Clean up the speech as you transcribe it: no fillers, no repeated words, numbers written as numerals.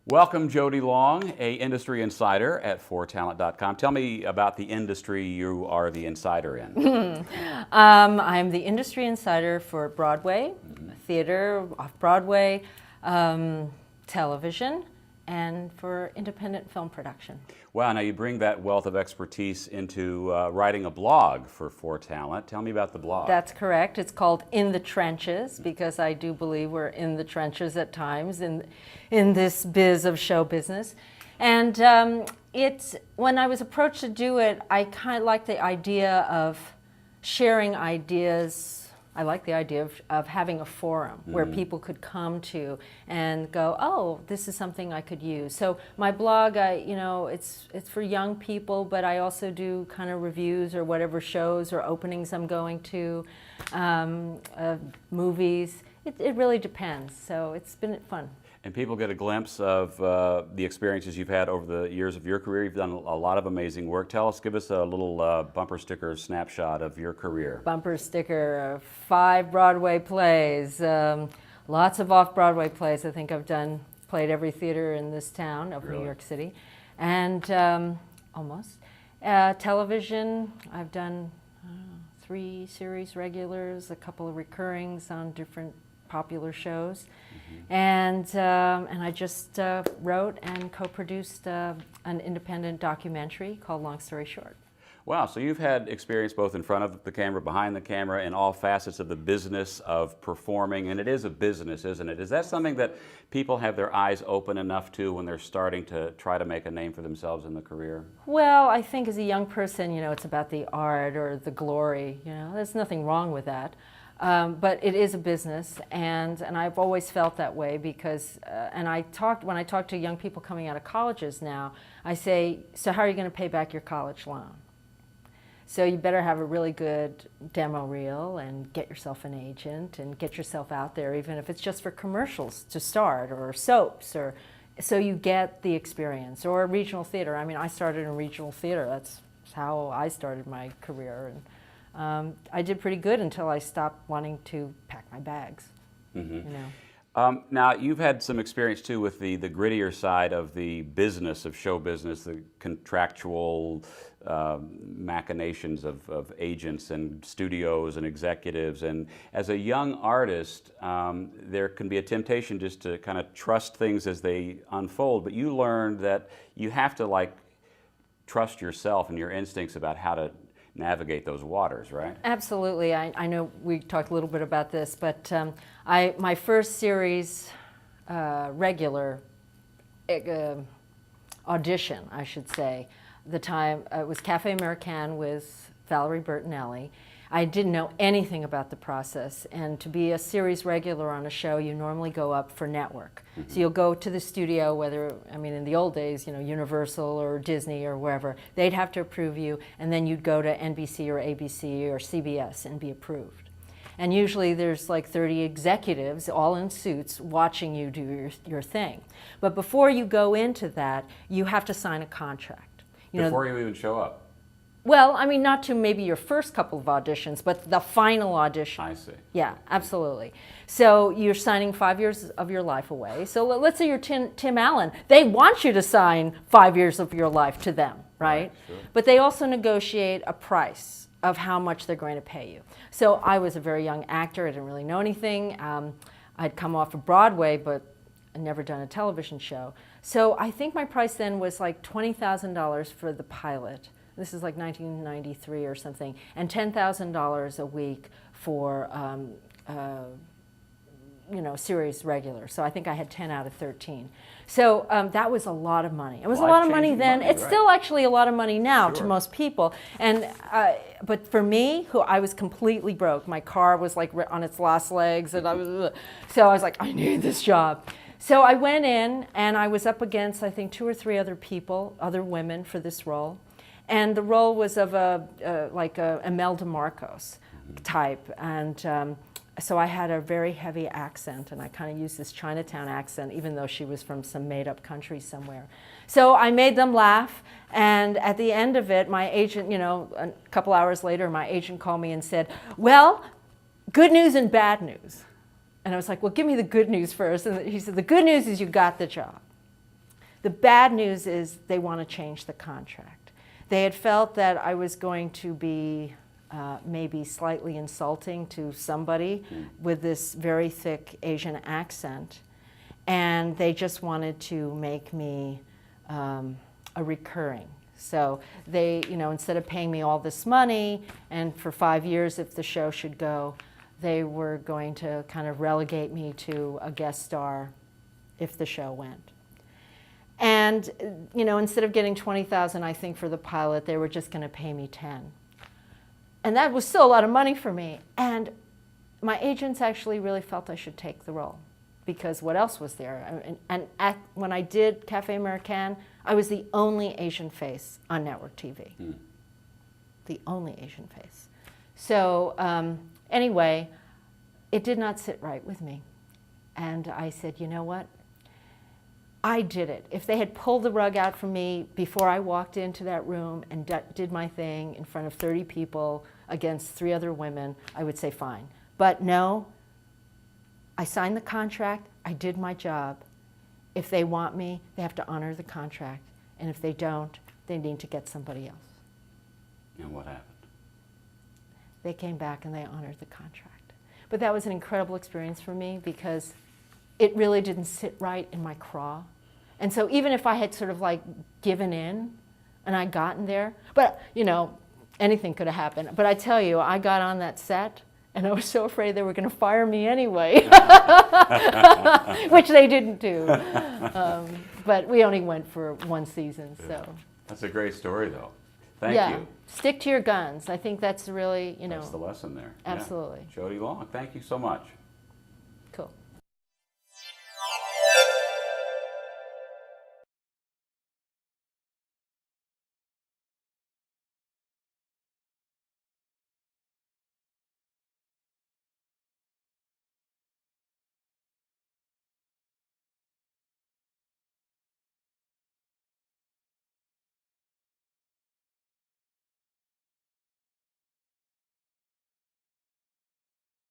Welcome, Jodi Long, a industry insider at fortalent.com. Tell me about the industry you are the insider in. I'm the industry insider for Broadway, theater, off-Broadway, television, and for independent film production. Wow, now you bring that wealth of expertise into writing a blog for Talent. Tell me about the blog. That's correct. It's called In the Trenches because I do believe we're in the trenches at times in this biz of show business. And when I was approached to do it, I kind of like the idea of sharing ideas. I like the idea of having a forum where people could come to and go, oh, this is something I could use. So my blog, it's for young people, but I also do kind of reviews or whatever shows or openings I'm going to, movies. It really depends. So it's been fun. And people get a glimpse of the experiences you've had over the years of your career. You've done a lot of amazing work. Give us a little bumper sticker snapshot of your career. Bumper sticker, 5 Broadway plays, lots of off-Broadway plays. I think I've played every theater in this town of New York City. And almost. Television, I've done 3 series regulars, a couple of recurrings on different popular shows. And I just wrote and co-produced an independent documentary called Long Story Short. Wow, so you've had experience both in front of the camera, behind the camera, in all facets of the business of performing, and it is a business, isn't it? Is that something that people have their eyes open enough to when they're starting to try to make a name for themselves in the career? Well, I think as a young person, it's about the art or the glory, there's nothing wrong with that. But it is a business, and I've always felt that way because, when I talk to young people coming out of colleges now, I say, so how are you going to pay back your college loan? So you better have a really good demo reel and get yourself an agent and get yourself out there, even if it's just for commercials to start or soaps, or so you get the experience. Or regional theater. I mean, I started in regional theater. That's how I started my career. And I did pretty good until I stopped wanting to pack my bags. Now, you've had some experience too with the grittier side of the business, of show business, the contractual machinations of agents and studios and executives. And as a young artist, there can be a temptation just to kind of trust things as they unfold. But you learned that you have to trust yourself and your instincts about how to navigate those waters, right? Absolutely. I know we talked a little bit about this, but my first series regular audition, I should say, it was Cafe Americain with Valerie Bertinelli. I didn't know anything about the process, and to be a series regular on a show, you normally go up for network. So you'll go to the studio, in the old days, Universal or Disney or wherever, they'd have to approve you, and then you'd go to NBC or ABC or CBS and be approved. And usually there's 30 executives, all in suits, watching you do your thing. But before you go into that, you have to sign a contract. Before you even show up? Well, not to maybe your first couple of auditions, but the final audition. I see. Yeah, absolutely. So you're signing 5 years of your life away. So let's say you're Tim Allen. They want you to sign 5 years of your life to them, right? Sure. But they also negotiate a price of how much they're going to pay you. So I was a very young actor. I didn't really know anything. I'd come off of Broadway, but I'd never done a television show. So I think my price then was $20,000 for the pilot. This is 1993 or something, and $10,000 a week for series regular. So I think I had 10 out of 13. So that was a lot of money. It was a lot of money then. It's still actually a lot of money now to most people. And but for me, who I was completely broke. My car was on its last legs, and I was like, I need this job. So I went in, and I was up against I think 2 or 3 other people, other women, for this role. And the role was of a Imelda Marcos type, and so I had a very heavy accent, and I kind of used this Chinatown accent, even though she was from some made-up country somewhere. So I made them laugh, and at the end of it, my agent, a couple hours later, my agent called me and said, well, good news and bad news. And I was like, well, give me the good news first. And he said, the good news is you got the job. The bad news is they want to change the contract. They had felt that I was going to be maybe slightly insulting to somebody with this very thick Asian accent, and they just wanted to make me a recurring. So they, instead of paying me all this money, and for 5 years if the show should go, they were going to kind of relegate me to a guest star if the show went. And, instead of getting $20,000, I think, for the pilot, they were just going to pay me 10. And that was still a lot of money for me. And my agents actually really felt I should take the role, because what else was there? When I did Café Americain, I was the only Asian face on network TV. The only Asian face. So anyway, it did not sit right with me. And I said, you know what? I did it. If they had pulled the rug out from me before I walked into that room and did my thing in front of 30 people against 3 other women, I would say fine. But no, I signed the contract, I did my job. If they want me, they have to honor the contract. And if they don't, they need to get somebody else. And what happened? They came back and they honored the contract. But that was an incredible experience for me, because it really didn't sit right in my craw. And so even if I had sort of like given in and I'd gotten there, but anything could have happened. But I tell you, I got on that set and I was so afraid they were going to fire me anyway, which they didn't do. But we only went for 1 season, so. That's a great story, though. Thank you. Stick to your guns. I think that's really, That's the lesson there. Absolutely. Yeah. Jodi Long, thank you so much.